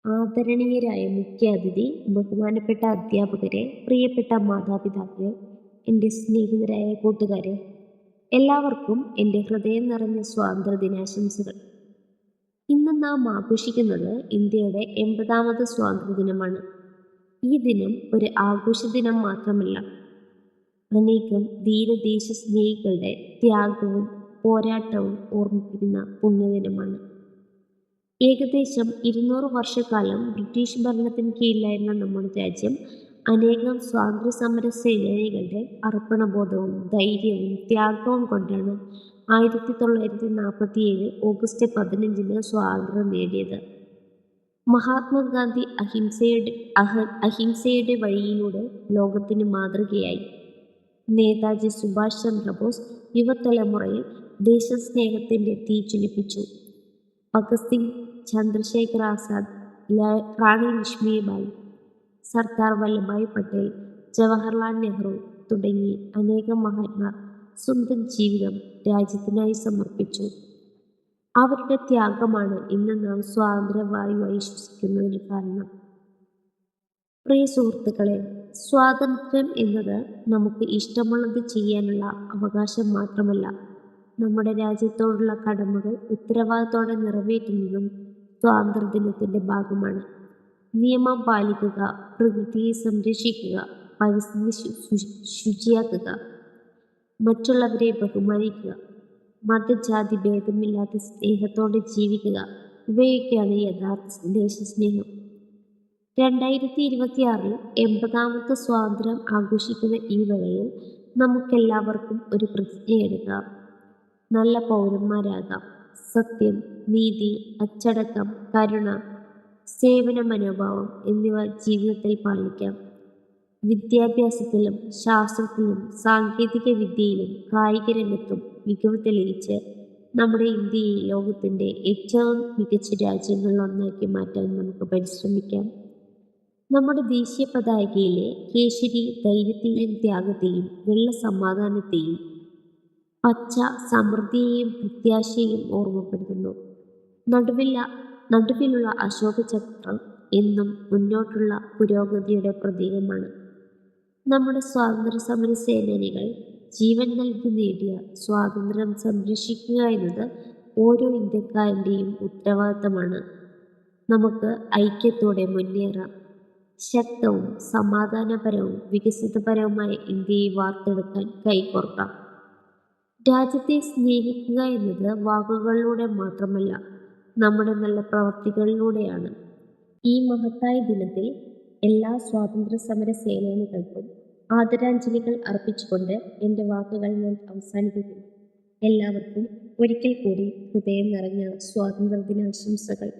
ആദരണീയരായ മുഖ്യാതിഥി, ബഹുമാനപ്പെട്ട അധ്യാപകരെ, പ്രിയപ്പെട്ട മാതാപിതാക്കളെ, എൻ്റെ സ്നേഹിതരായ കൂട്ടുകാരെ, എല്ലാവർക്കും എൻ്റെ ഹൃദയം നിറഞ്ഞ സ്വാതന്ത്ര്യദിനാശംസകൾ. ഇന്ന് നാം ആഘോഷിക്കുന്നത് ഇന്ത്യയുടെ 80ാമത് സ്വാതന്ത്ര്യദിനമാണ്. ഈ ദിനം ഒരു ആഘോഷ ദിനം മാത്രമല്ല, അനേകം ധീരദേശസ്നേഹികളുടെ ത്യാഗവും പോരാട്ടവും ഓർമ്മിപ്പിക്കുന്ന പുണ്യദിനമാണ്. ഏകദേശം 200 വർഷക്കാലം ബ്രിട്ടീഷ് ഭരണത്തിന് കീഴിലായിരുന്ന നമ്മുടെ രാജ്യം അനേകം സ്വാതന്ത്ര്യ സമര സേനാനികളുടെ അർപ്പണബോധവും ധൈര്യവും ത്യാഗവും കൊണ്ടാണ് 1947 ഓഗസ്റ്റ് 15 സ്വാതന്ത്ര്യം നേടിയത്. മഹാത്മാഗാന്ധി അഹിംസയുടെ വഴിയിലൂടെ ലോകത്തിന് മാതൃകയായി. നേതാജി സുഭാഷ് ചന്ദ്രബോസ് യുവതലമുറയിൽ ദേശസ്നേഹത്തിൻ്റെ തീ ജ്വലിപ്പിച്ചു. ഭഗത് സിംഗ്, ചന്ദ്രശേഖർ ആസാദ്, റാണി ലക്ഷ്മിബായി, സർദാർ വല്ലഭായ് പട്ടേൽ, ജവഹർലാൽ നെഹ്റു തുടങ്ങി അനേകം മഹാന്മാർ സ്വന്തം ജീവിതം രാജ്യത്തിനായി സമർപ്പിച്ചു. അവരുടെ ത്യാഗമാണ് ഇന്ന് നാം സ്വാതന്ത്ര്യവായുവായി ശ്വസിക്കുന്നതിന് കാരണം. പ്രിയ സുഹൃത്തുക്കളെ, സ്വാതന്ത്ര്യം എന്നത് നമുക്ക് ഇഷ്ടമുള്ളത് ചെയ്യാനുള്ള അവകാശം മാത്രമല്ല, നമ്മുടെ രാജ്യത്തോടുള്ള കടമകൾ ഉത്തരവാദിത്തോടെ നിറവേറ്റുന്നതും സ്വാതന്ത്ര്യദിനത്തിൻ്റെ ഭാഗമാണ്. നിയമം പാലിക്കുക, പ്രകൃതിയെ സംരക്ഷിക്കുക, പരിസ്ഥിതി ശുചിയാക്കുക, മറ്റുള്ളവരെ ബഹുമാനിക്കുക, മതജാതി ഭേദമില്ലാതെ സ്നേഹത്തോടെ ജീവിക്കുക, ഇവയൊക്കെയാണ് യഥാർത്ഥ ദേശസ്നേഹം. 2026 80ാമത്തെ സ്വാതന്ത്ര്യം ആഘോഷിക്കുന്ന ഈ വേളയിൽ നമുക്കെല്ലാവർക്കും ഒരു പ്രതിജ്ഞയെടുക്കാം. നല്ല പൗരന്മാരാകാം. സത്യം, നീതി, അച്ചടക്കം, കരുണ, സേവന മനോഭാവം എന്നിവ ജീവിതത്തിൽ പാലിക്കാം. വിദ്യാഭ്യാസത്തിലും ശാസ്ത്രത്തിലും സാങ്കേതിക വിദ്യയിലും കായിക രംഗത്തും മികവ് തെളിയിച്ച് നമ്മുടെ ഇന്ത്യയെ ലോകത്തിൻ്റെ ഏറ്റവും മികച്ച രാജ്യങ്ങളിലൊന്നാക്കി മാറ്റാൻ നമുക്ക് പരിശ്രമിക്കാം. നമ്മുടെ ദേശീയ പതാകയിലെ കേശരി ധൈര്യത്തെയും ത്യാഗത്തെയും, വെള്ള സമാധാനത്തെയും, പച്ച സമൃദ്ധിയെയും പ്രത്യാശയെയും ഓർമ്മപ്പെടുത്തുന്നു. നടുവിലുള്ള അശോക ചക്രം എന്നും മുന്നോട്ടുള്ള പുരോഗതിയുടെ പ്രതീകമാണ്. നമ്മുടെ സ്വാതന്ത്ര്യ സമര സേനാനികൾ ജീവൻ നൽകി നേടിയ സ്വാതന്ത്ര്യം സംരക്ഷിക്കുക എന്നത് ഓരോ ഇന്ത്യക്കാരൻ്റെയും ഉത്തരവാദിത്തമാണ്. നമുക്ക് ഐക്യത്തോടെ മുന്നേറാം. ശക്തവും സമാധാനപരവും വികസിതപരവുമായ ഇന്ത്യയെ വാർത്തെടുക്കാൻ കൈകോർക്കാം. രാജ്യത്തെ സ്നേഹിക്കുക എന്നത് വാക്കുകളിലൂടെ മാത്രമല്ല, നമ്മുടെ നല്ല പ്രവൃത്തികളിലൂടെയാണ്. ഈ മഹത്തായ ദിനത്തിൽ എല്ലാ സ്വാതന്ത്ര്യ സമര സേനാനികൾക്കും ആദരാഞ്ജലികൾ അർപ്പിച്ചുകൊണ്ട് എൻ്റെ വാക്കുകൾ ഞാൻ അവസാനിപ്പിക്കുന്നു. എല്ലാവർക്കും ഒരിക്കൽ കൂടി ഹൃദയം നിറഞ്ഞ സ്വാതന്ത്ര്യദിനാശംസകൾ.